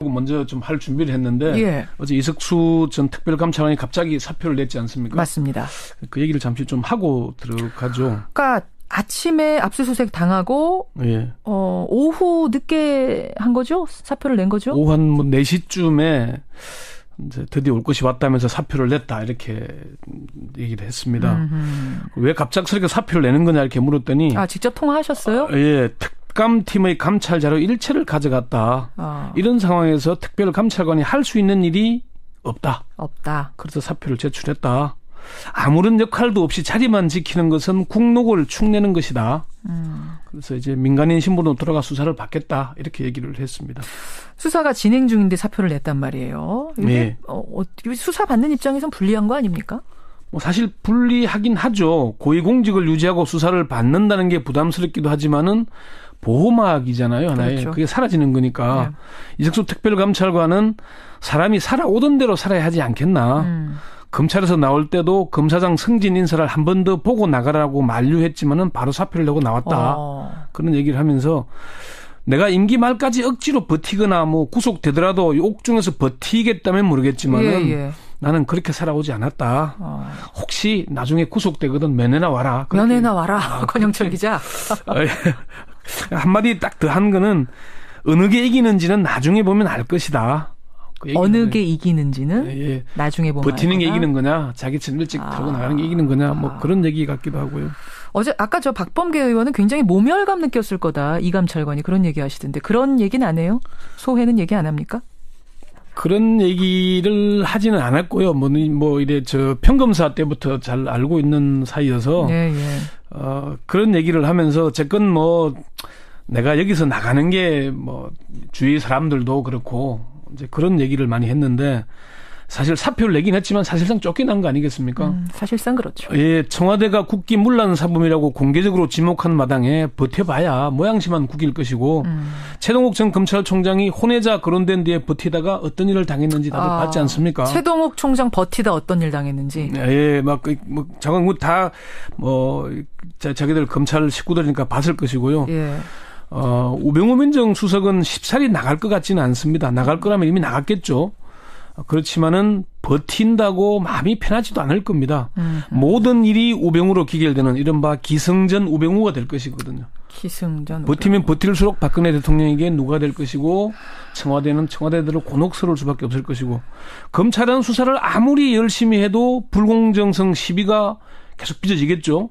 먼저 좀 할 준비를 했는데 예. 어제 이석수 전 특별감찰관이 갑자기 사표를 냈지 않습니까? 맞습니다. 그 얘기를 잠시 좀 하고 들어가죠. 그러니까 아침에 압수수색 당하고 예. 오후 늦게 한 거죠? 사표를 낸 거죠? 오후 한 4시쯤에 이제 드디어 올 것이 왔다면서 사표를 냈다 이렇게 얘기를 했습니다. 왜 갑작스럽게 사표를 내는 거냐 이렇게 물었더니 직접 통화하셨어요? 예. 특감팀의 감찰 자료 일체를 가져갔다. 이런 상황에서 특별감찰관이 할 수 있는 일이 없다. 그래서 사표를 제출했다. 아무런 역할도 없이 자리만 지키는 것은 국록을 축내는 것이다. 그래서 이제 민간인 신분으로 돌아가 수사를 받겠다. 이렇게 얘기를 했습니다. 수사가 진행 중인데 사표를 냈단 말이에요. 이게 네. 수사 받는 입장에선 불리한 거 아닙니까? 사실 불리하긴 하죠. 고위공직을 유지하고 수사를 받는다는 게 부담스럽기도 하지만은 보호막이잖아요. 하나의. 그렇죠. 그게 사라지는 거니까. 네. 이석수 특별감찰관은 사람이 살아오던 대로 살아야 하지 않겠나. 검찰에서 나올 때도 검사장 승진 인사를 한 번 더 보고 나가라고 만류했지만은 바로 사표를 내고 나왔다. 그런 얘기를 하면서 내가 임기 말까지 억지로 버티거나 뭐 구속되더라도 옥중에서 버티겠다면 모르겠지만은 나는 그렇게 살아오지 않았다. 혹시 나중에 구속되거든 면회나 와라. 면회나 와라. 권영철 기자. 한마디 딱 더 한 거는 어느 게 이기는지는 나중에 보면 알 것이다. 그 어느 게 이기는지는 나중에 보면 버티는 게 이기는 거냐, 자기처럼 일찍 들고 나가는 게 이기는 거냐, 뭐 그런 얘기 같기도 하고요. 아까 저 박범계 의원은 굉장히 모멸감 느꼈을 거다. 이 감찰관이 그런 얘기 하시던데 그런 얘기는 안 해요? 소회는 얘기 안 합니까? 그런 얘기를 하지는 않았고요. 이래 평검사 때부터 잘 알고 있는 사이여서 그런 얘기를 하면서 제건 내가 여기서 나가는 게 주위 사람들도 그렇고 이제 그런 얘기를 많이 했는데 사실 사표를 내긴 했지만 사실상 쫓겨난 거 아니겠습니까? 사실상 그렇죠. 예, 청와대가 국기 문란사범이라고 공개적으로 지목한 마당에 버텨봐야 모양새만 구길 것이고 최동욱 전 검찰총장이 혼외자 거론된 뒤에 버티다가 어떤 일을 당했는지 다들 봤지 않습니까? 최동욱 총장 버티다 어떤 일 당했는지. 예, 장관 자기들 검찰 식구들이니까 봤을 것이고요. 예. 우병우 민정수석은 쉽사리 나갈 것 같지는 않습니다. 나갈 거라면 이미 나갔겠죠. 그렇지만은 버틴다고 마음이 편하지도 않을 겁니다. 모든 일이 우병우로 기결되는 이른바 기승전 우병우가 될 것이거든요. 기승전 버티면 버틸수록 박근혜 대통령에게 누가 될 것이고 청와대는 청와대대로 곤혹스러울 수밖에 없을 것이고 검찰은 수사를 아무리 열심히 해도 불공정성 시비가 계속 빚어지겠죠.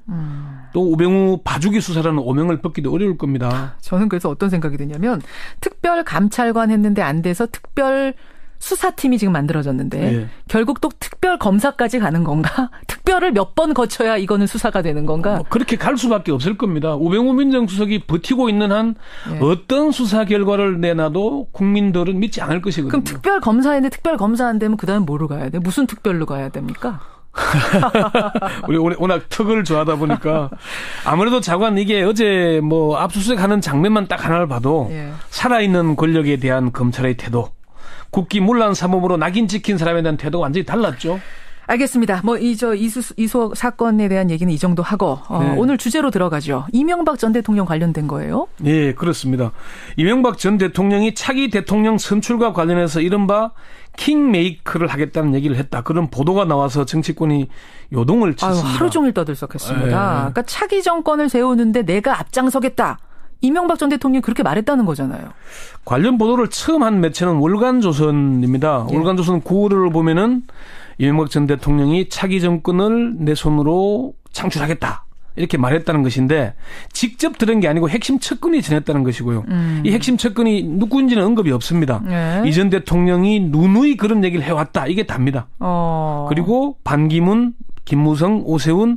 또 우병우 봐주기 수사라는 오명을 벗기도 어려울 겁니다. 저는 그래서 어떤 생각이 드냐면 특별 감찰관 했는데 안 돼서 특별 수사팀이 지금 만들어졌는데 결국 또 특별 검사까지 가는 건가? 특별을 몇 번 거쳐야 이거는 수사가 되는 건가? 그렇게 갈 수밖에 없을 겁니다. 우병우 민정수석이 버티고 있는 한 어떤 수사 결과를 내놔도 국민들은 믿지 않을 것이거든요. 그럼 특별 검사인데 특별 검사 안 되면 그다음 뭐로 가야 돼? 무슨 특별로 가야 됩니까? 우리 워낙 특을 좋아하다 보니까 아무래도 장관 이게 어제 압수수색하는 장면만 딱 하나를 봐도 살아있는 권력에 대한 검찰의 태도, 국기 문란 사범으로 낙인 찍힌 사람에 대한 태도가 완전히 달랐죠. 알겠습니다. 이소 사건에 대한 얘기는 이 정도 하고 오늘 주제로 들어가죠. 이명박 전 대통령 관련된 거예요? 네, 그렇습니다. 이명박 전 대통령이 차기 대통령 선출과 관련해서 이른바 킹메이커를 하겠다는 얘기를 했다. 그런 보도가 나와서 정치권이 요동을 쳤습니다. 하루 종일 떠들썩했습니다. 그러니까 차기 정권을 세우는데 내가 앞장서겠다. 이명박 전 대통령이 그렇게 말했다는 거잖아요. 관련 보도를 처음 한 매체는 월간조선입니다. 월간조선 9월을 보면은 이명박 전 대통령이 차기 정권을 내 손으로 창출하겠다. 이렇게 말했다는 것인데 직접 들은 게 아니고 핵심 측근이 전했다는 것이고요. 이 핵심 측근이 누구인지는 언급이 없습니다. 이 전 대통령이 누누이 그런 얘기를 해왔다. 이게 답니다. 그리고 반기문, 김무성, 오세훈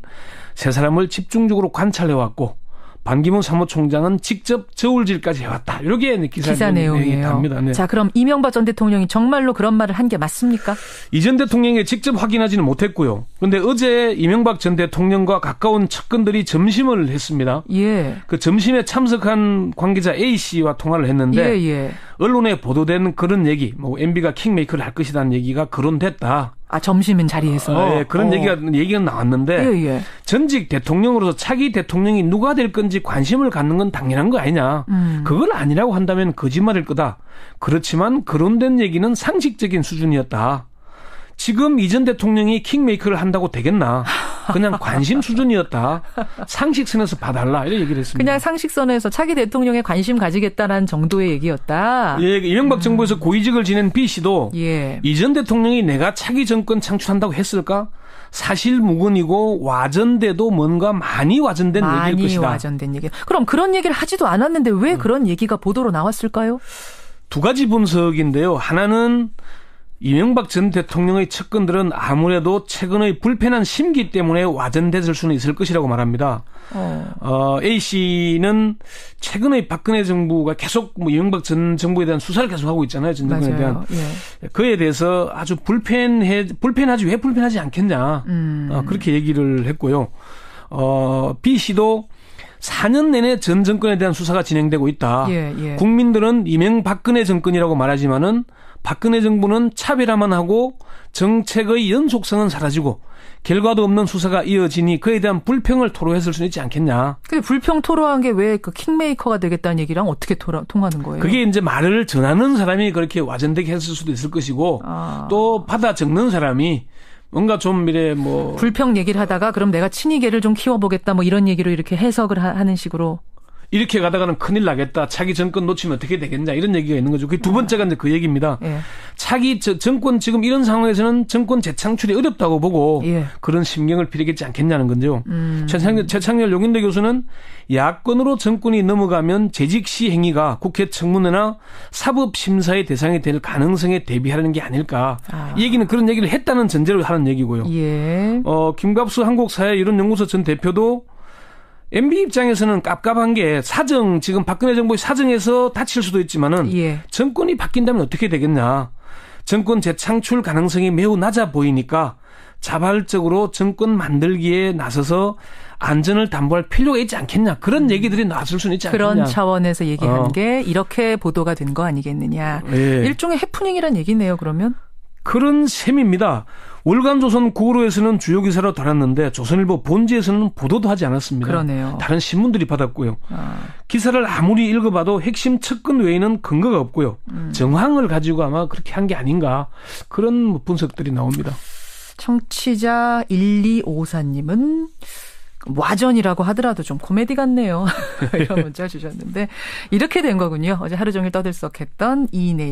세 사람을 집중적으로 관찰해왔고 반기문 사무총장은 직접 저울질까지 해왔다. 이렇게 기사 내용이 답니다. 네. 자, 그럼 이명박 전 대통령이 정말로 그런 말을 한 게 맞습니까? 이 전 대통령이 직접 확인하지는 못했고요. 그런데 어제 이명박 전 대통령과 가까운 측근들이 점심을 했습니다. 그 점심에 참석한 관계자 A씨와 통화를 했는데 언론에 보도된 그런 얘기, MB가 킹메이커를 할 것이라는 얘기가 거론됐다. 아, 점심은 자리에서. 예, 그런 얘기가 나왔는데 예. 전직 대통령으로서 차기 대통령이 누가 될 건지 관심을 갖는 건 당연한 거 아니냐. 그걸 아니라고 한다면 거짓말일 거다. 그렇지만 거론된 얘기는 상식적인 수준이었다. 지금 이 전 대통령이 킹메이커를 한다고 되겠나. 그냥 관심 수준이었다. 상식선에서 봐달라. 이런 얘기를 했습니다. 그냥 상식선에서 차기 대통령에 관심 가지겠다는 정도의 얘기였다. 예, 이명박 정부에서 고위직을 지낸 B 씨도 이 전 대통령이 내가 차기 정권 창출한다고 했을까? 사실 무근이고 와전돼도 뭔가 많이 와전된 얘기일 것이다. 많이 와전된 얘기. 그럼 그런 얘기를 하지도 않았는데 왜 그런 얘기가 보도로 나왔을까요? 두 가지 분석인데요. 하나는 이명박 전 대통령의 측근들은 아무래도 최근의 불편한 심기 때문에 와전됐을 수는 있을 것이라고 말합니다. A 씨는 최근의 박근혜 정부가 계속 이명박 전 정부에 대한 수사를 계속하고 있잖아요. 전 정부에 대한. 예. 그에 대해서 아주 불편하지 왜 불편하지 않겠냐. 그렇게 얘기를 했고요. B 씨도 4년 내내 전 정권에 대한 수사가 진행되고 있다. 예. 국민들은 이명박근혜 정권이라고 말하지만은 박근혜 정부는 차별화만 하고 정책의 연속성은 사라지고 결과도 없는 수사가 이어지니 그에 대한 불평을 토로했을 수는 있지 않겠냐. 근데 불평 토로한 게 왜 그 킹메이커가 되겠다는 얘기랑 어떻게 통하는 거예요? 그게 이제 말을 전하는 사람이 그렇게 와전되게 했을 수도 있을 것이고 또 받아 적는 사람이 뭔가 좀 이래 뭐 불평 얘기를 하다가 그럼 내가 친이계를 좀 키워보겠다 뭐 이런 얘기로 이렇게 해석을 하는 식으로. 이렇게 가다가는 큰일 나겠다. 차기 정권 놓치면 어떻게 되겠냐. 이런 얘기가 있는 거죠. 그 두 번째가 이제 그 얘기입니다. 예. 차기 정권 지금 이런 상황에서는 정권 재창출이 어렵다고 보고 그런 심경을 피리겠지 않겠냐는 건데요. 최창렬 용인대 교수는 야권으로 정권이 넘어가면 재직 시 행위가 국회 청문회나 사법심사의 대상이 될 가능성에 대비하는 게 아닐까. 이 얘기는 그런 얘기를 했다는 전제로 하는 얘기고요. 예. 김갑수 한국사회이론연구소 전 대표도 MB 입장에서는 깝깝한 게 지금 박근혜 정부의 사정에서 다칠 수도 있지만은 정권이 바뀐다면 어떻게 되겠냐. 정권 재창출 가능성이 매우 낮아 보이니까 자발적으로 정권 만들기에 나서서 안전을 담보할 필요가 있지 않겠냐. 그런 얘기들이 나왔을 수는 있지 않겠냐. 그런 차원에서 얘기한 게 이렇게 보도가 된 거 아니겠느냐. 일종의 해프닝이란 얘기네요, 그러면. 그런 셈입니다. 월간조선 구호로에서는 주요 기사로 달았는데 조선일보 본지에서는 보도도 하지 않았습니다. 그러네요. 다른 신문들이 받았고요. 기사를 아무리 읽어봐도 핵심 측근 외에는 근거가 없고요. 정황을 가지고 아마 그렇게 한 게 아닌가. 그런 분석들이 나옵니다. 청취자 1254님은 와전이라고 하더라도 좀 코미디 같네요. 이런 문자 주셨는데 이렇게 된 거군요. 어제 하루 종일 떠들썩했던 이 내용.